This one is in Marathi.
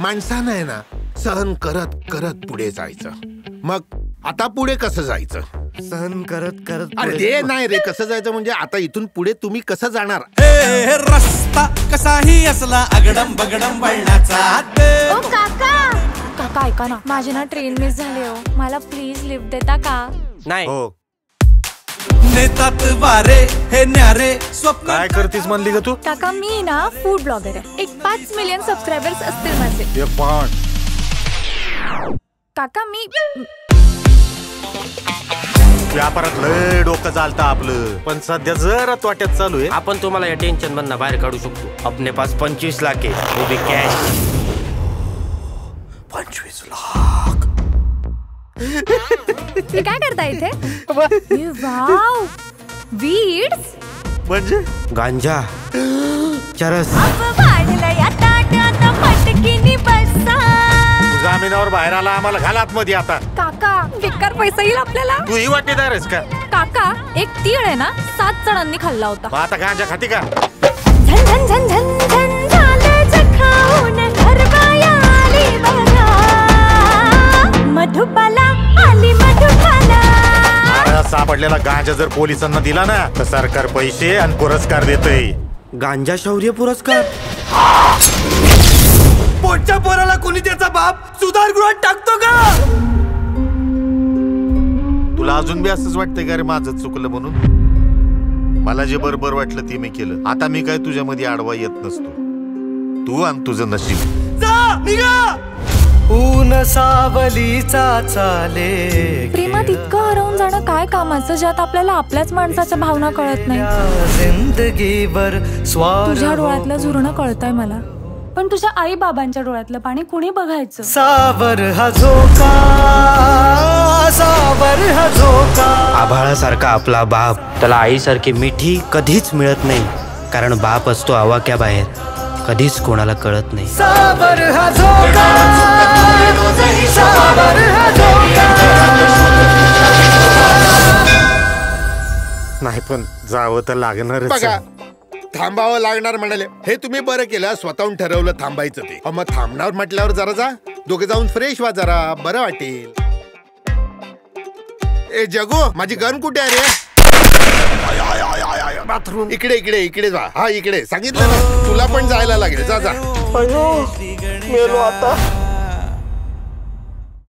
माणसानं आहे ना सहन करत करत पुढे जायचं. मग आता पुढे कसं जायचं? सहन करत करत अरे ते नाही रे, कसं जायचं म्हणजे आता इथून पुढे तुम्ही कसं जाणार? रस्ता कसाही असला अगडम बगडम वळणाचा. ओ काका, काका ऐका ना, माझी ना ट्रेन मिस झाली हो, मला प्लीज लिफ्ट देता का? नाही हो. नेतात वारे हे न्यारे स्वप्न. काय करतीस म्हणली ग तू? काका मी ना फूड ब्लॉगर आहे, एक 5 मिलियन सबस्क्रायबर्स असतील माझे. काका मी व्यापारात लय डोकं चालतं आपलं, पण सध्या जरा तोट्यात चालू आहे. आपण तुम्हाला या टेन्शन मधनं बाहेर काढू शकतो. अपने पास 25 लाख आहे, वो भी कॅश. 25 लाख. हे काय करता इथे? वाव, वीड्स म्हणजे गांजा, चरस. जामिनावर बाहेर आला, आम्हाला घालात मध्ये आता. काका बेकार पैसा येईल आपल्याला. तू ही वाटेदार आहेस का? काका एक तीळ आहे ना 7 जणांनी खाल्ला होता. मग आता गांजा खाती का? झन झन झन झन झन झालं जखाऊन घरबाया आली बघा, मधुबाला आली मधुबाला. अरे सापडलेला गांजा जर पोलिसांना दिला ना तर सरकार पैसे आणि पुरस्कार देतय. गांजा शौर्य पुरस्कार. पोटच्या पोराला कोणी त्याचा बाप सुधारगृहात टाकतो का? तुला अजून बी असंच वाटतंय का रे माझं चुकलं म्हणून? मला जे बरोबर वाटलं ते मी केलं. आता मी काय तुझ्यामध्ये आडवा येत नसतो. तू आणि तुझं नशीब. जा निघा. ऊन सावलीचा चाले. प्रेमात इतकं हरवून जाणं काय कामाचं, ज्यात आपल्याला आपल्याच माणसाच्या भावना कळत नाही. जिंदगीवर तुझ्या डोळ्यातलं झुरणं कळतंय मला, पण तुझ्या आई बाबांच्या डोळ्यातलं पाणी कुणी बघायचं? सावर हा झोका, सावर हा झोका. आभाळासारखा आपला बाप, त्याला आईसारखी मिठी कधीच मिळत नाही, कारण बाप असतो आवाक्या बाहेर, कधीच कोणाला कळत नाही. सावर हा झोका, सावर हा झोका. नाही पण जावं तर लागणारच. बघा, थांबावं लागणार म्हणाले, हे तुम्ही बरं केलं, स्वतःहून ठरवलं थांबायचं ते. मग थांबणार म्हटल्यावर जरा जा, दोघे जाऊन फ्रेश व्हा, जरा बरं वाटेल. ए जगू, माझी गन कुठे आहे रे? बाथरूम इकडे इकडे इकडे जा. हा इकडे सांगितलं ना, तुला पण जायला लागेल. जा जा. मेलो आता.